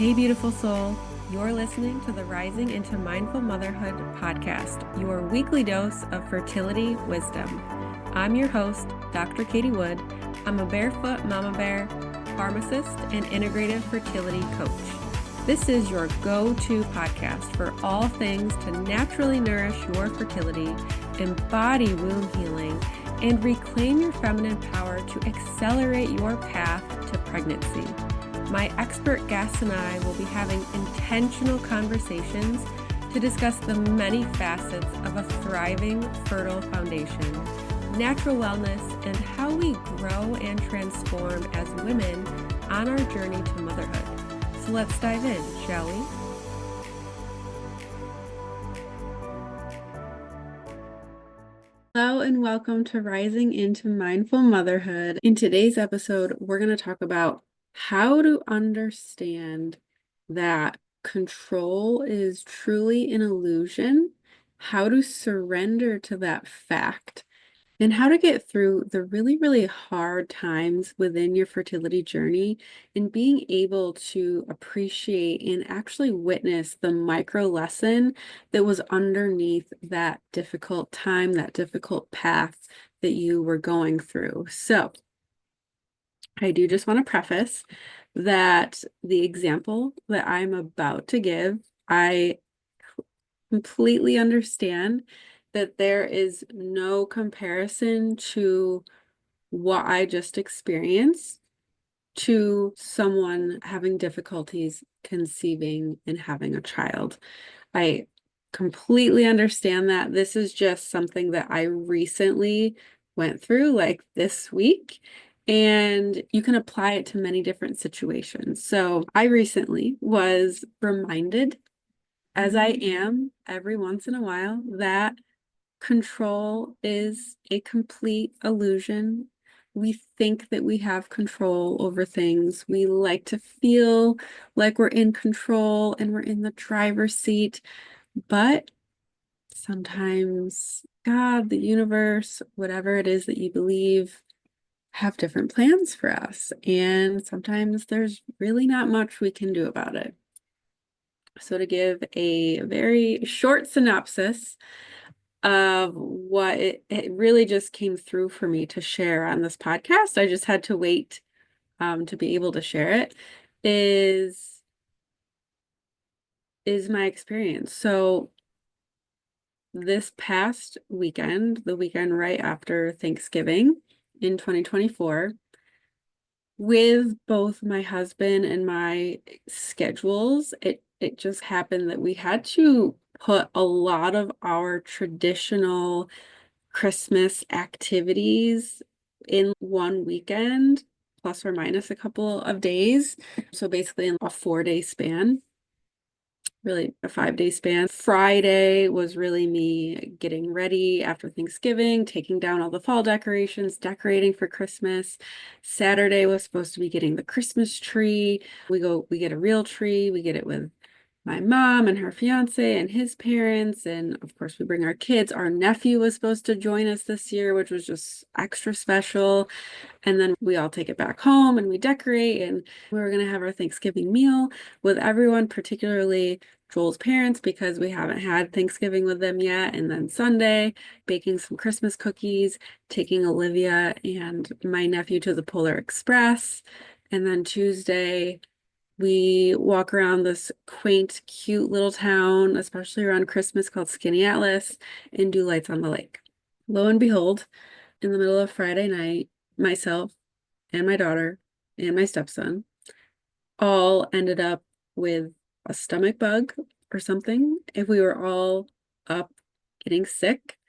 Hey, beautiful soul. You're listening to the Rising into Mindful Motherhood podcast, your weekly dose of fertility wisdom. I'm your host, Dr. Katie Wood. I'm a barefoot mama bear, pharmacist, and integrative fertility coach. This is your go-to podcast for all things to naturally nourish your fertility, embody womb healing, and reclaim your feminine power to accelerate your path to pregnancy. My expert guests and I will be having intentional conversations to discuss the many facets of a thriving, fertile foundation, natural wellness, and how we grow and transform as women on our journey to motherhood. So let's dive in, shall we? Hello and welcome to Rising into Mindful Motherhood. In today's episode, we're going to talk about how to understand that control is truly an illusion, how to surrender to that fact, and how to get through the really, really hard times within your fertility journey and being able to appreciate and actually witness the micro lesson that was underneath that difficult time, that difficult path that you were going through. So, I do just want to preface that the example that I'm about to give, I completely understand that there is no comparison to what I just experienced to someone having difficulties conceiving and having a child. I completely understand that. This is just something that I recently went through, like this week, and you can apply it to many different situations. So I recently was reminded, as I am every once in a while, that control is a complete illusion. We think that we have control over things. We like to feel like we're in control and we're in the driver's seat. But sometimes God, the universe, whatever it is that you believe, have different plans for us. And sometimes there's really not much we can do about it. So to give a very short synopsis of what it really just came through for me to share on this podcast, I just had to wait to be able to share it, is my experience. So this past weekend, the weekend right after Thanksgiving in 2024, with both my husband and my schedules, it just happened that we had to put a lot of our traditional Christmas activities in one weekend, plus or minus a couple of days. So basically in a 4-day span, really a 5-day span. Friday was really me getting ready after Thanksgiving, taking down all the fall decorations, decorating for Christmas. Saturday was supposed to be getting the Christmas tree. We get a real tree. We get it with my mom and her fiance and his parents. And of course, we bring our kids. Our nephew was supposed to join us this year, which was just extra special. And then we all take it back home and we decorate. And we were going to have our Thanksgiving meal with everyone, particularly Joel's parents, because we haven't had Thanksgiving with them yet. And then Sunday, baking some Christmas cookies, taking Olivia and my nephew to the Polar Express. And then Tuesday, we walk around this quaint, cute little town, especially around Christmas, called Skinny Atlas, and do lights on the lake. Lo and behold, in the middle of Friday night, myself and my daughter and my stepson all ended up with a stomach bug or something. If we were all up getting sick,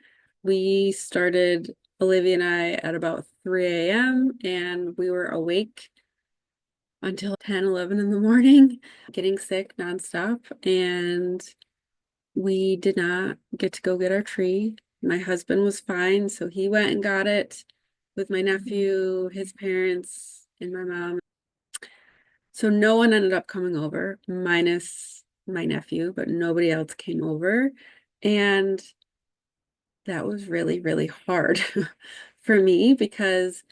we started, Olivia and I, at about 3 a.m. and we were awake until 10, 11 in the morning, getting sick nonstop. And we did not get to go get our tree. My husband was fine, so he went and got it with my nephew, his parents, and my mom. So no one ended up coming over, minus my nephew, but nobody else came over. And that was really, really hard for me because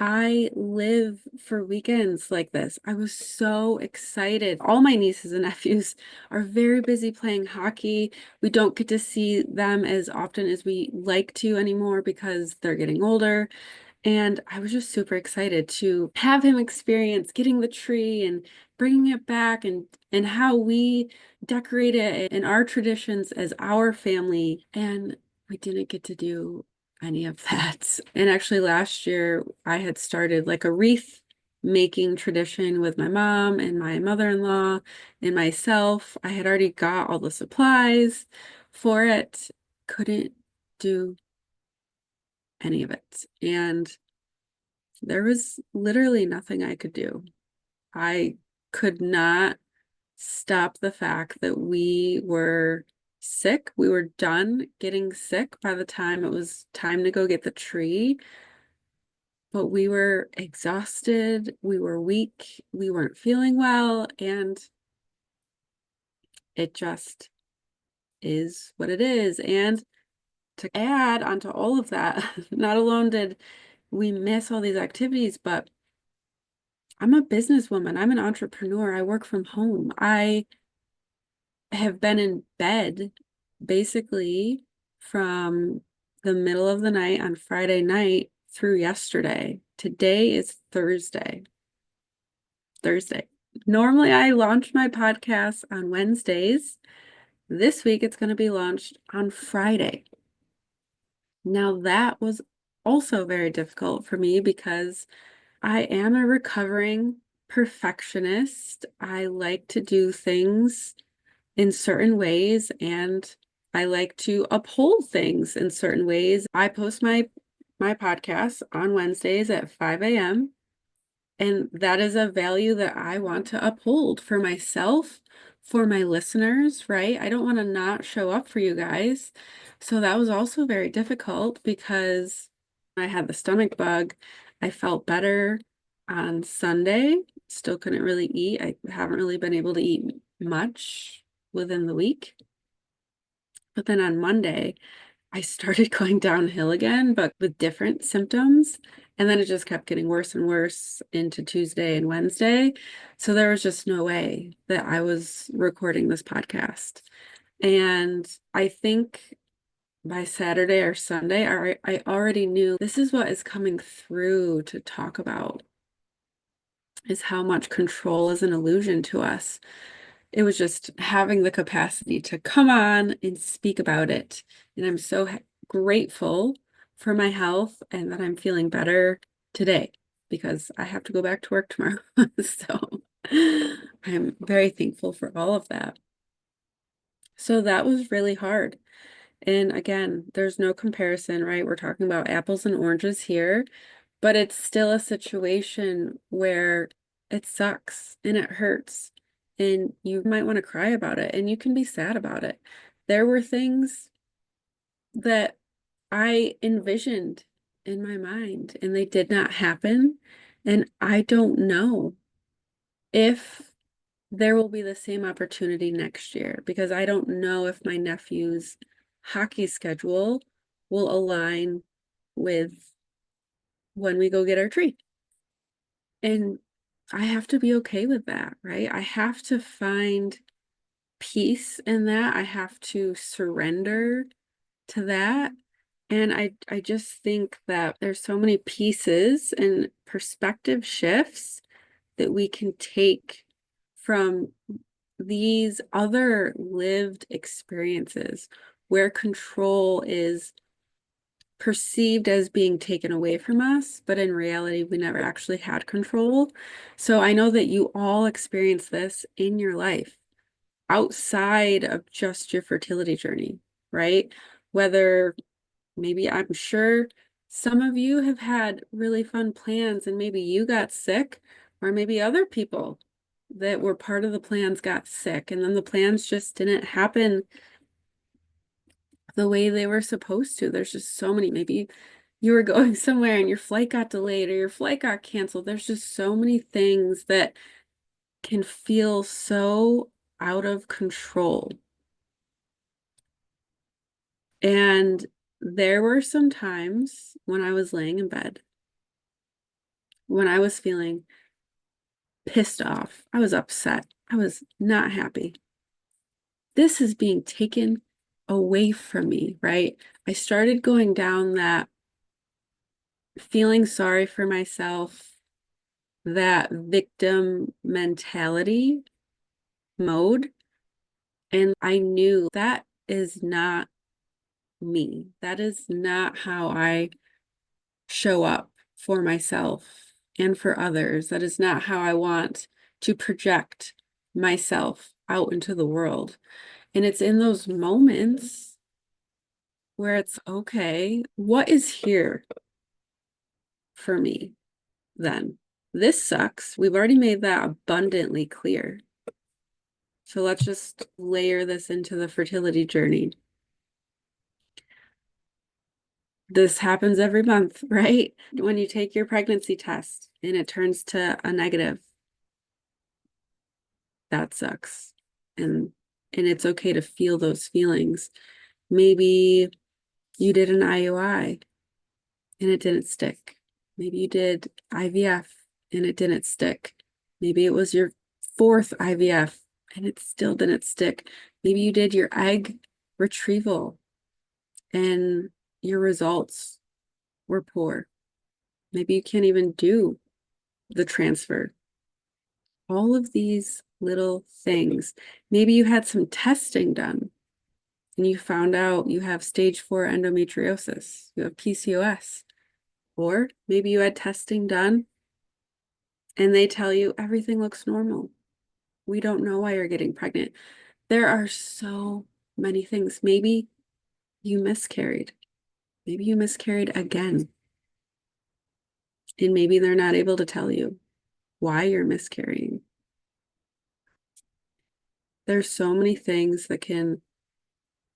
I live for weekends like this. I was so excited. All my nieces and nephews are very busy playing hockey. We don't get to see them as often as we like to anymore because they're getting older. And I was just super excited to have him experience getting the tree and bringing it back and how we decorate it and our traditions as our family. And we didn't get to do any of that. And actually last year I had started like a wreath making tradition with my mom and my mother-in-law and myself. I had already got all the supplies for it. Couldn't do any of it. And there was literally nothing I could do. I could not stop the fact that we were sick. We were done getting sick by the time it was time to go get the tree, but we were exhausted, we were weak, we weren't feeling well, and it just is what it is. And to add onto all of that, not alone did we miss all these activities, but I'm a businesswoman. I'm an entrepreneur. I work from home. I have been in bed basically from the middle of the night on Friday night through yesterday. Today is Thursday. Thursday. Normally, I launch my podcast on Wednesdays. This week, it's going to be launched on Friday. Now, that was also very difficult for me because I am a recovering perfectionist. I like to do things in certain ways and I like to uphold things in certain ways. I post my podcast on Wednesdays at 5 a.m. and that is a value that I want to uphold for myself, for my listeners, right? I don't want to not show up for you guys. So that was also very difficult because I had the stomach bug. I felt better on Sunday. Still couldn't really eat. I haven't really been able to eat much within the week. But then on Monday, I started going downhill again, but with different symptoms. And then it just kept getting worse and worse into Tuesday and Wednesday. So there was just no way that I was recording this podcast. And I think by Saturday or Sunday, I already knew this is what is coming through to talk about is how much control is an illusion to us. It was just having the capacity to come on and speak about it. And I'm so grateful for my health and that I'm feeling better today because I have to go back to work tomorrow. So I'm very thankful for all of that. So that was really hard. And again, there's no comparison, right? We're talking about apples and oranges here, but it's still a situation where it sucks and it hurts and you might want to cry about it and you can be sad about it. There were things that I envisioned in my mind and they did not happen. And I don't know if there will be the same opportunity next year because I don't know if my nephew's hockey schedule will align with when we go get our tree. And I have to be okay with that, right? I have to find peace in that. I have to surrender to that. And I just think that there's so many pieces and perspective shifts that we can take from these other lived experiences where control is perceived as being taken away from us, but in reality, we never actually had control. So I know that you all experience this in your life outside of just your fertility journey, right? Whether maybe I'm sure some of you have had really fun plans and maybe you got sick, or maybe other people that were part of the plans got sick and then the plans just didn't happen the way they were supposed to. There's just so many. Maybe you were going somewhere and your flight got delayed or your flight got canceled. There's just so many things that can feel so out of control. And there were some times when I was laying in bed when I was feeling pissed off, I was upset, I was not happy. This is being taken away from me, right? I started going down that feeling sorry for myself, that victim mentality mode. And I knew that is not me. That is not how I show up for myself and for others. That is not how I want to project myself out into the world. And it's in those moments where it's okay, what is here for me then? This sucks. We've already made that abundantly clear. So let's just layer this into the fertility journey. This happens every month, right? When you take your pregnancy test and it turns to a negative, that sucks. And it's okay to feel those feelings. Maybe you did an IUI and it didn't stick. Maybe you did IVF and it didn't stick. Maybe it was your fourth IVF and it still didn't stick. Maybe you did your egg retrieval and your results were poor. Maybe you can't even do the transfer. All of these little things. Maybe you had some testing done and you found out you have stage 4 endometriosis, you have PCOS, or maybe you had testing done and they tell you everything looks normal. We don't know why you're getting pregnant. There are so many things. Maybe you miscarried. Maybe you miscarried again. And maybe they're not able to tell you why you're miscarrying. There's so many things that can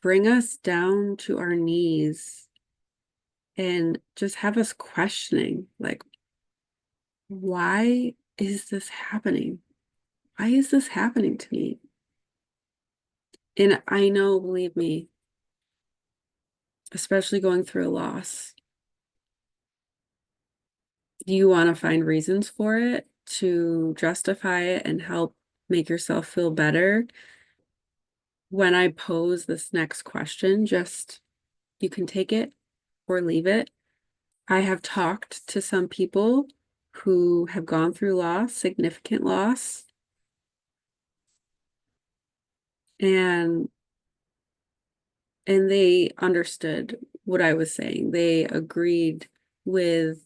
bring us down to our knees and just have us questioning, like, why is this happening? Why is this happening to me? And I know, believe me, especially going through a loss, you want to find reasons for it to justify it and help make yourself feel better. When I pose this next question, just you can take it or leave it. I have talked to some people who have gone through loss, significant loss, and they understood what I was saying. They agreed with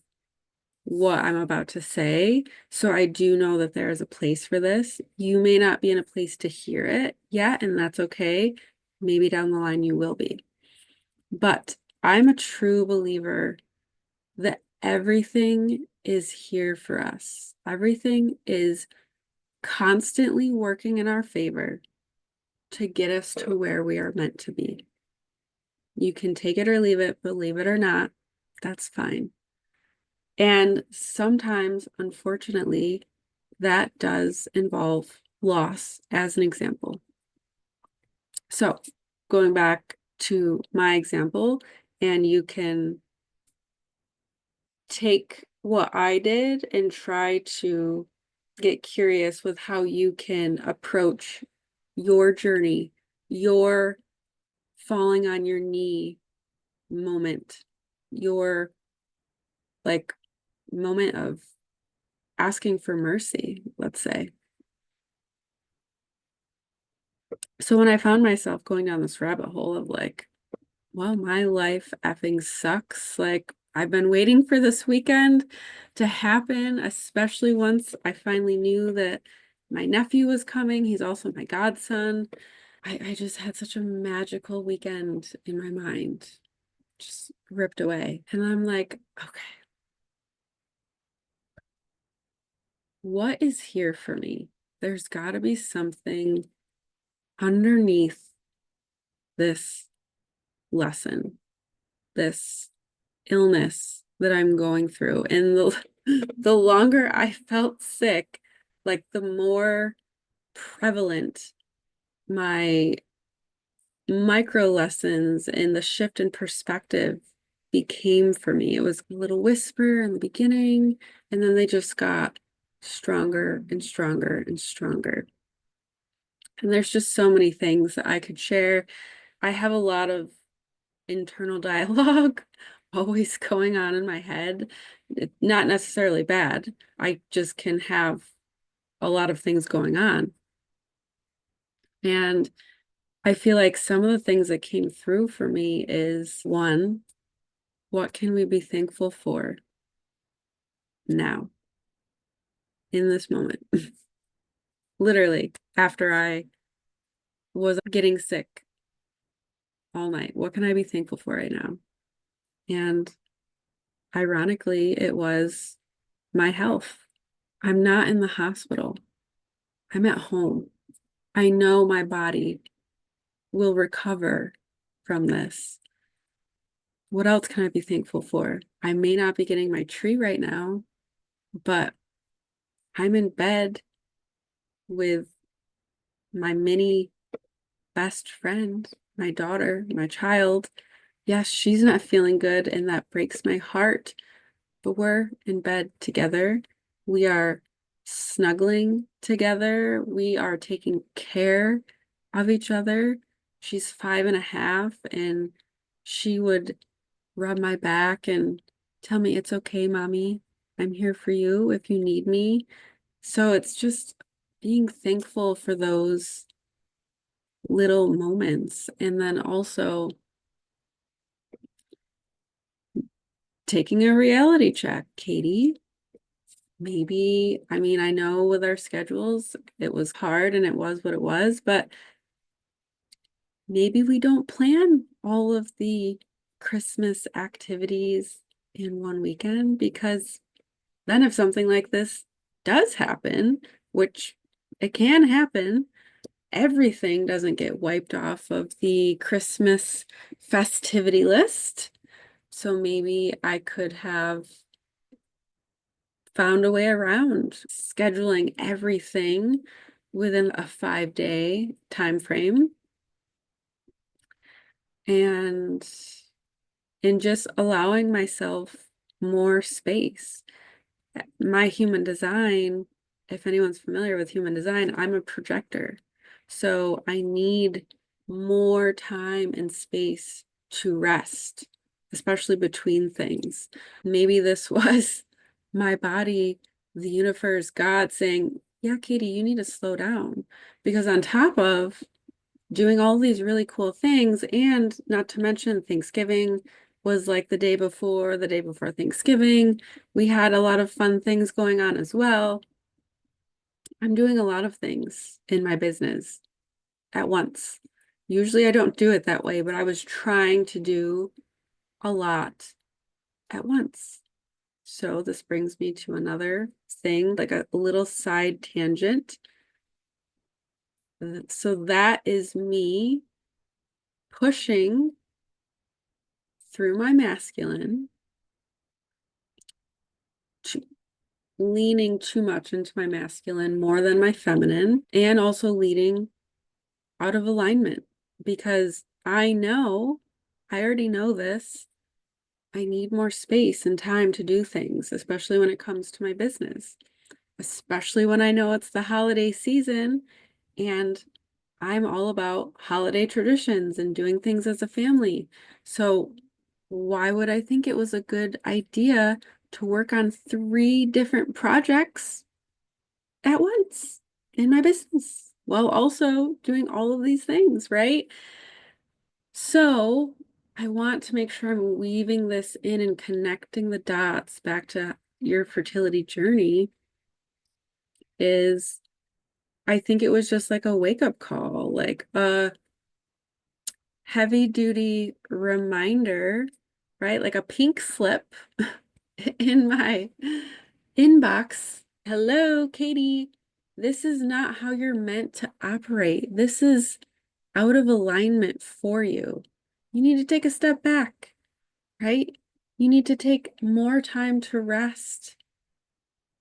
what I'm about to say. So I do know that there is a place for this. You may not be in a place to hear it yet, and that's okay. Maybe down the line you will be. But I'm a true believer that everything is here for us. Everything is constantly working in our favor to get us to where we are meant to be. You can take it or leave it, believe it or not, that's fine. And sometimes, unfortunately, that does involve loss, as an example. So, going back to my example, and you can take what I did and try to get curious with how you can approach your journey, your falling on your knee moment, your like moment of asking for mercy, let's say. So when I found myself going down this rabbit hole of like, well, my life effing sucks. Like, I've been waiting for this weekend to happen, especially once I finally knew that my nephew was coming. He's also my godson. I just had such a magical weekend in my mind, just ripped away. And I'm like, okay, what is here for me? There's got to be something underneath this lesson, this illness that I'm going through. And the longer I felt sick, like the more prevalent my micro lessons and the shift in perspective became for me. It was a little whisper in the beginning, and then they just got stronger and stronger and stronger. And there's just so many things that I could share. I have a lot of internal dialogue always going on in my head. Not necessarily bad. I just can have a lot of things going on. And I feel like some of the things that came through for me is one, what can we be thankful for now, in this moment? Literally, after I was getting sick all night, what can I be thankful for right now? And ironically, it was my health. I'm not in the hospital. I'm at home. I know my body will recover from this. What else can I be thankful for? I may not be getting my tree right now, but I'm in bed with my mini best friend, my daughter, my child. Yes, she's not feeling good, and that breaks my heart, but we're in bed together. We are snuggling together. We are taking care of each other. She's 5.5, and she would rub my back and tell me, "It's okay, mommy. I'm here for you if you need me." So it's just being thankful for those little moments. And then also taking a reality check. Katie, maybe, I mean, I know with our schedules, it was hard and it was what it was, but maybe we don't plan all of the Christmas activities in one weekend, because then if something like this does happen, which it can happen, everything doesn't get wiped off of the Christmas festivity list. So maybe I could have found a way around scheduling everything within a 5-day time frame, and in just allowing myself more space. My human design, if anyone's familiar with human design, I'm a projector. So I need more time and space to rest, especially between things. Maybe this was my body, the universe, God saying, yeah, Katie, you need to slow down. Because on top of doing all these really cool things, and not to mention Thanksgiving was like the day before Thanksgiving, we had a lot of fun things going on as well. I'm doing a lot of things in my business at once. Usually I don't do it that way, but I was trying to do a lot at once. So this brings me to another thing, like a little side tangent. So that is me pushing through my masculine, leaning too much into my masculine more than my feminine, and also leading out of alignment, because I already know this. I need more space and time to do things, especially when it comes to my business, especially when I know it's the holiday season and I'm all about holiday traditions and doing things as a family. So why would I think it was a good idea to work on 3 different projects at once in my business while also doing all of these things, right? So I want to make sure I'm weaving this in and connecting the dots back to your fertility journey. Is I think it was just like a wake-up call, like a heavy duty reminder, right? Like a pink slip in my inbox. Hello, Katie. This is not how you're meant to operate. This is out of alignment for you. You need to take a step back, right? You need to take more time to rest,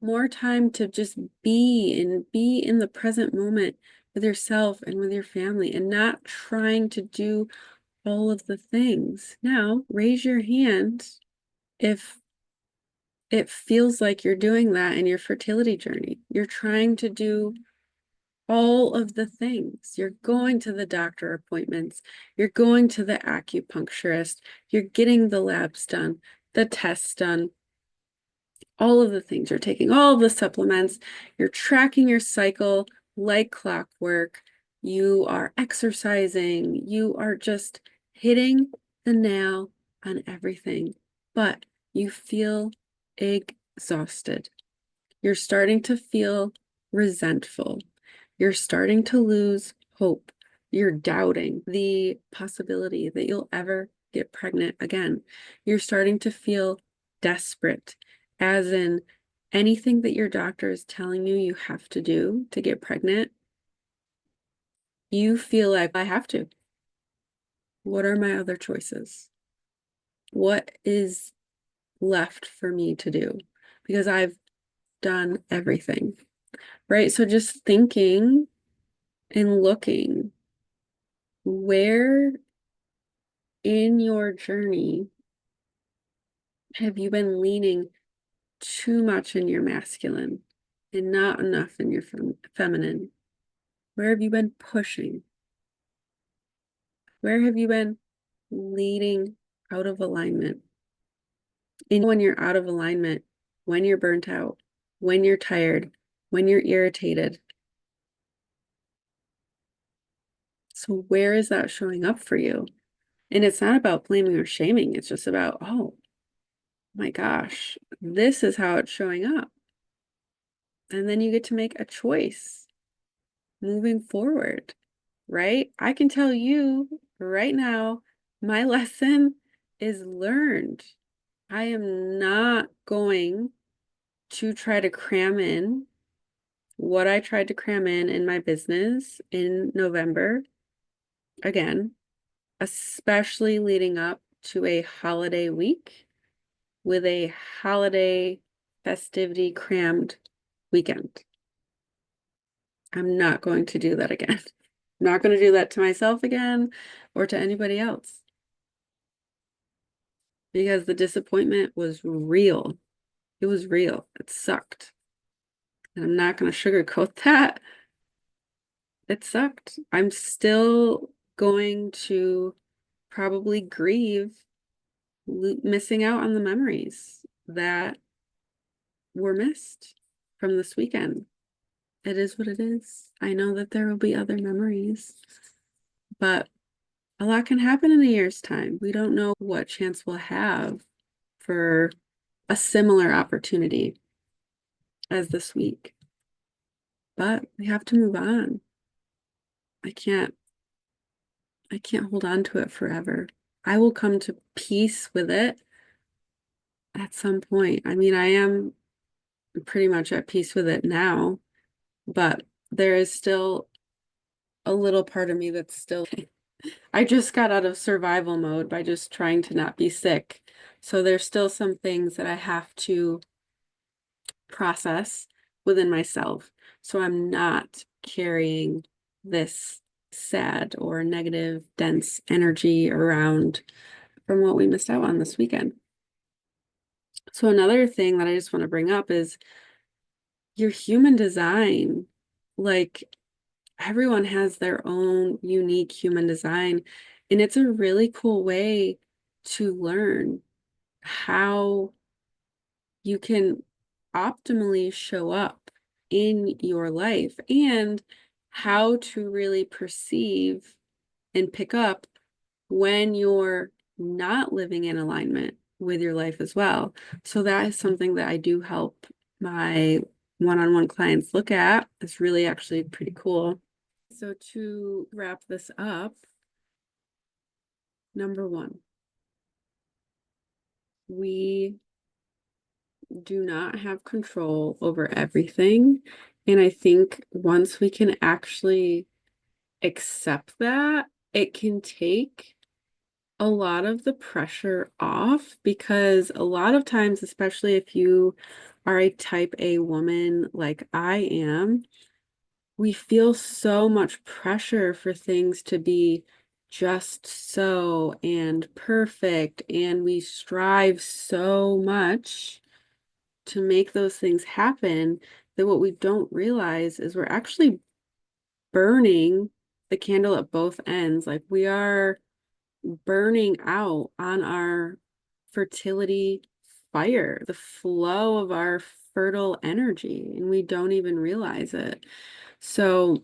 more time to just be in the present moment with yourself and with your family, and not trying to do all of the things. Now, raise your hand if it feels like you're doing that in your fertility journey. You're trying to do all of the things. You're going to the doctor appointments, you're going to the acupuncturist, you're getting the labs done, the tests done, all of the things. You're taking all of the supplements, you're tracking your cycle like clockwork, you are exercising, you are just hitting the nail on everything, but you feel exhausted. You're starting to feel resentful. You're starting to lose hope. You're doubting the possibility that you'll ever get pregnant again. You're starting to feel desperate, as in anything that your doctor is telling you you have to do to get pregnant, you feel like, I have to. What are my other choices? What is left for me to do? Because I've done everything, right? So just thinking and looking, where in your journey have you been leaning too much in your masculine and not enough in your feminine? Where have you been pushing? Where have you been leading out of alignment? And when you're out of alignment, when you're burnt out, when you're tired, when you're irritated. So where is that showing up for you? And it's not about blaming or shaming. It's just about, oh my gosh, this is how it's showing up. And then you get to make a choice moving forward, right? I can tell you right now, my lesson is learned. I am not going to try to cram in what I tried to cram in my business in November again, especially leading up to a holiday week with a holiday festivity crammed weekend. I'm not going to do that again. I'm not going to do that to myself again or to anybody else, because the disappointment was real. It was real. It sucked. And I'm not going to sugarcoat that. It sucked. I'm still going to probably grieve missing out on the memories that were missed from this weekend. It is what it is. I know that there will be other memories, but a lot can happen in a year's time. We don't know what chance we'll have for a similar opportunity as this week, but we have to move on. I can't hold on to it forever. I will come to peace with it at some point. I mean, I am pretty much at peace with it now, but there is still a little part of me that's still, I just got out of survival mode by just trying to not be sick. So there's still some things that I have to process within myself. So I'm not carrying this sad or negative, dense energy around from what we missed out on this weekend. So another thing that I just want to bring up is your human design. Like, everyone has their own unique human design, and it's a really cool way to learn how you can optimally show up in your life and how to really perceive and pick up when you're not living in alignment with your life as well. So that is something that I do help my one-on-one clients look at. It's really actually pretty cool. So to wrap this up, number one, we do not have control over everything. And I think once we can actually accept that, it can take a lot of the pressure off, because a lot of times, especially if you are a type A woman like I am, we feel so much pressure for things to be just so and perfect, and we strive so much to make those things happen that what we don't realize is we're actually burning the candle at both ends. Like we are burning out on our fertility fire, the flow of our fertile energy, and we don't even realize it. So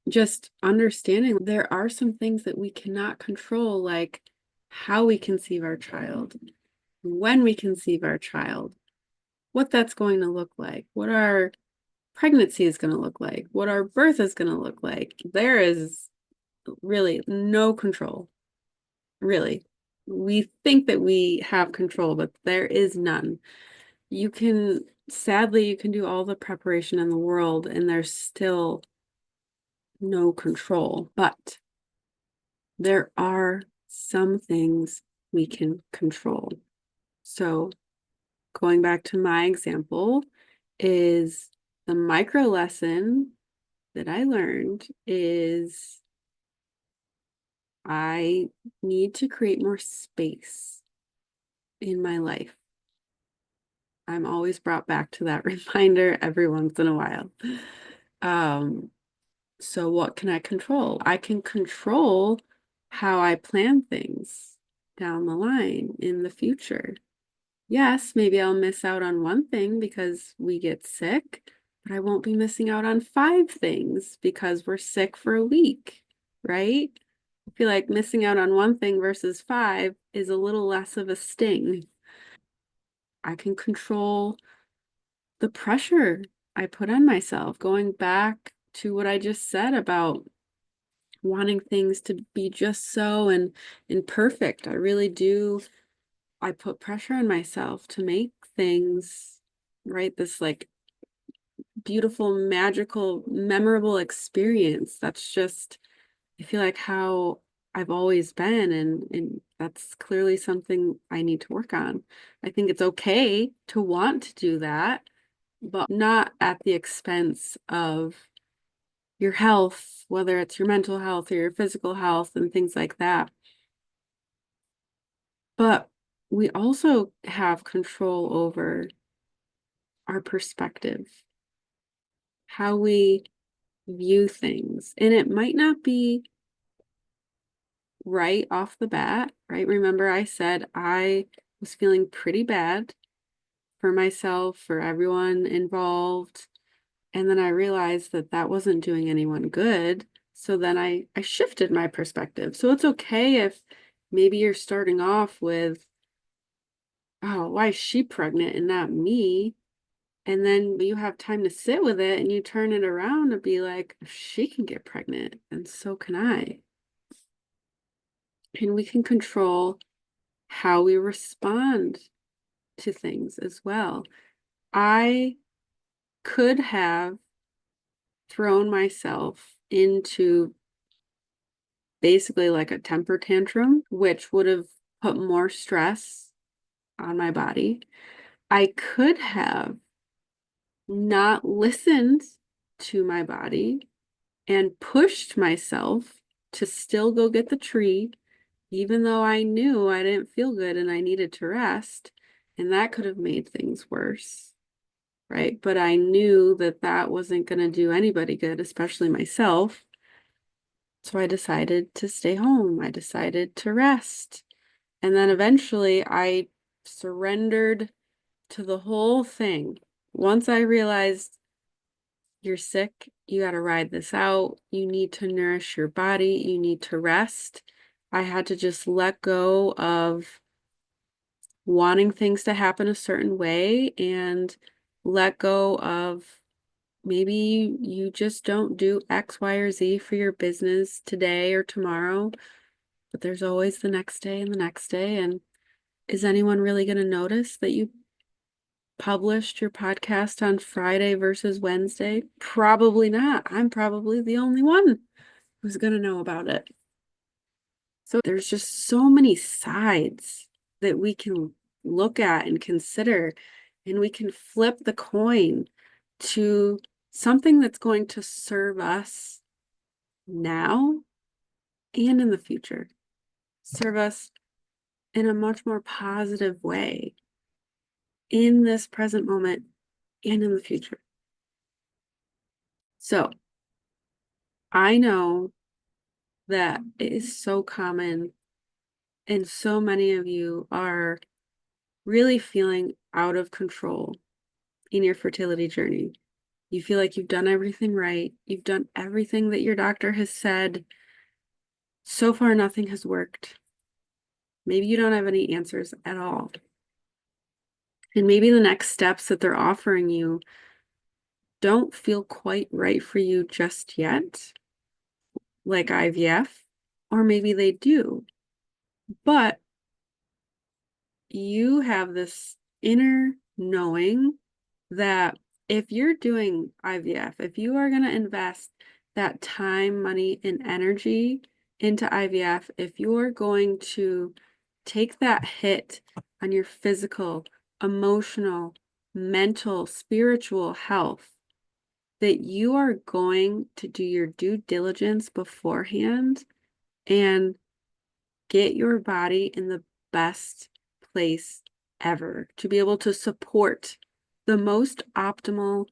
just understanding there are some things that we cannot control, like how we conceive our child, when we conceive our child, what that's going to look like, what our pregnancy is going to look like, what our birth is going to look like. There is really no control, really. We think that we have control, but there is none. Sadly, you can do all the preparation in the world and there's still no control, but there are some things we can control. So going back to my example is the micro lesson that I learned is I need to create more space in my life. I'm always brought back to that reminder every once in a while. So what can I control? I can control how I plan things down the line in the future. Yes, maybe I'll miss out on one thing because we get sick, but I won't be missing out on 5 things because we're sick for a week, right? I feel like missing out on one thing versus 5 is a little less of a sting. I can control the pressure I put on myself, going back to what I just said about wanting things to be just so and perfect. I really do. I put pressure on myself to make things right. This like beautiful, magical, memorable experience. That's just, I feel like how I've always been, and that's clearly something I need to work on. I think it's okay to want to do that, but not at the expense of your health, whether it's your mental health or your physical health and things like that. But we also have control over our perspective, how we view things. And it might not be right off the bat, right? Remember, I said I was feeling pretty bad for myself, for everyone involved. And then I realized that that wasn't doing anyone good. So then I shifted my perspective. So it's okay if maybe you're starting off with, oh, why is she pregnant and not me? And then you have time to sit with it and you turn it around and be like, she can get pregnant and so can I. And we can control how we respond to things as well. I could have thrown myself into basically like a temper tantrum, which would have put more stress on my body. I could have not listened to my body and pushed myself to still go get the tree, even though I knew I didn't feel good and I needed to rest. And that could have made things worse, right? But I knew that that wasn't going to do anybody good, especially myself. So I decided to stay home. I decided to rest. And then eventually I surrendered to the whole thing. Once I realized you're sick, you got to ride this out. You need to nourish your body. You need to rest. I had to just let go of wanting things to happen a certain way and let go of maybe you just don't do X, Y, or Z for your business today or tomorrow, but there's always the next day and the next day. And is anyone really going to notice that you published your podcast on Friday versus Wednesday? Probably not. I'm probably the only one who's going to know about it. So there's just so many sides that we can look at and consider, and we can flip the coin to something that's going to serve us now and in the future. Serve us in a much more positive way in this present moment and in the future. So I know that it is so common, and so many of you are really feeling out of control in your fertility journey. You feel like you've done everything right. You've done everything that your doctor has said. So far, nothing has worked. Maybe you don't have any answers at all. And maybe the next steps that they're offering you don't feel quite right for you just yet, like IVF, or maybe they do. But you have this inner knowing that if you're doing IVF, if you are going to invest that time, money, and energy into IVF, if you're going to take that hit on your physical, emotional, mental, spiritual health, that you are going to do your due diligence beforehand and get your body in the best place ever to be able to support the most optimal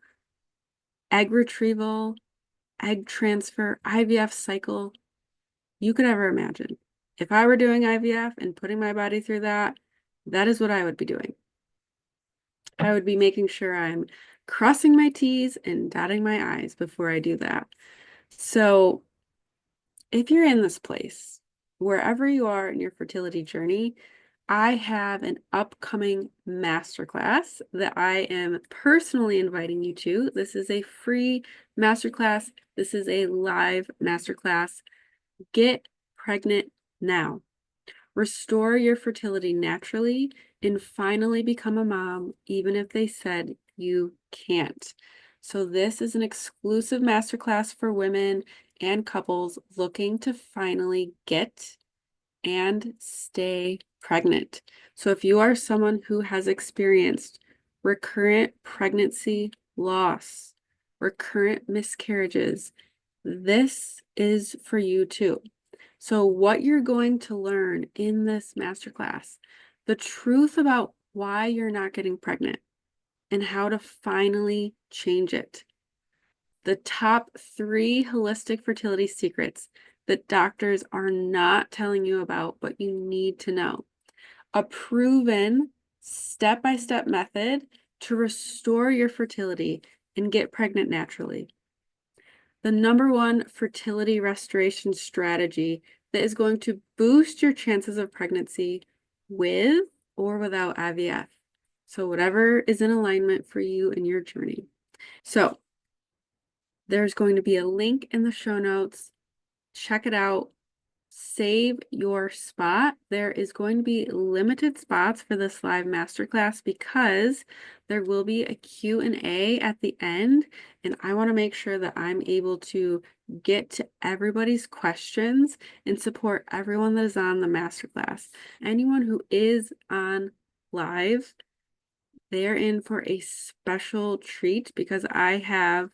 egg retrieval, egg transfer, IVF cycle you could ever imagine. If I were doing IVF and putting my body through that, that is what I would be doing. I would be making sure I'm crossing my T's and dotting my I's before I do that. So if you're in this place, wherever you are in your fertility journey, I have an upcoming masterclass that I am personally inviting you to. This is a free masterclass. This is a live masterclass. Get pregnant now. Restore your fertility naturally and finally become a mom, even if they said you can't. So this is an exclusive masterclass for women and couples looking to finally get and stay pregnant. So if you are someone who has experienced recurrent pregnancy loss, recurrent miscarriages, this is for you too. So what you're going to learn in this masterclass, the truth about why you're not getting pregnant and how to finally change it. The top 3 holistic fertility secrets that doctors are not telling you about, but you need to know. A proven step-by-step method to restore your fertility and get pregnant naturally. The #1 fertility restoration strategy that is going to boost your chances of pregnancy with or without IVF. So whatever is in alignment for you in your journey. So there's going to be a link in the show notes. Check it out. Save your spot. There is going to be limited spots for this live masterclass because there will be a Q&A at the end, and I want to make sure that I'm able to get to everybody's questions and support everyone that is on the masterclass. Anyone who is on live, they're in for a special treat because I have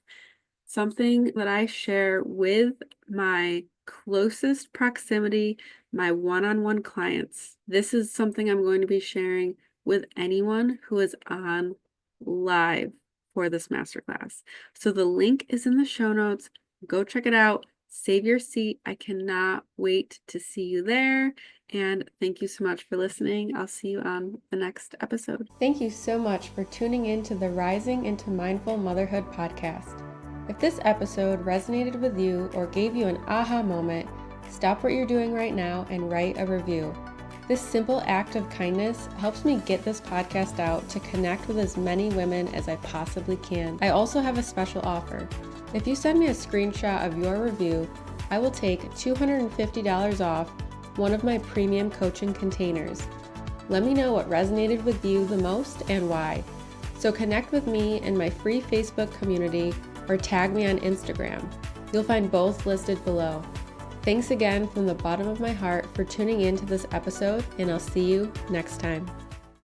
something that I share with my closest proximity, my one-on-one clients. This is something I'm going to be sharing with anyone who is on live for this masterclass. So the link is in the show notes. Go check it out. Save your seat. I cannot wait to see you there. And thank you so much for listening. I'll see you on the next episode. Thank you so much for tuning in to the Rising into Mindful Motherhood podcast. If this episode resonated with you or gave you an aha moment, stop what you're doing right now and write a review. This simple act of kindness helps me get this podcast out to connect with as many women as I possibly can. I also have a special offer. If you send me a screenshot of your review, I will take $250 off one of my premium coaching containers. Let me know what resonated with you the most and why. So connect with me in my free Facebook community or tag me on Instagram. You'll find both listed below. Thanks again from the bottom of my heart for tuning in to this episode, and I'll see you next time.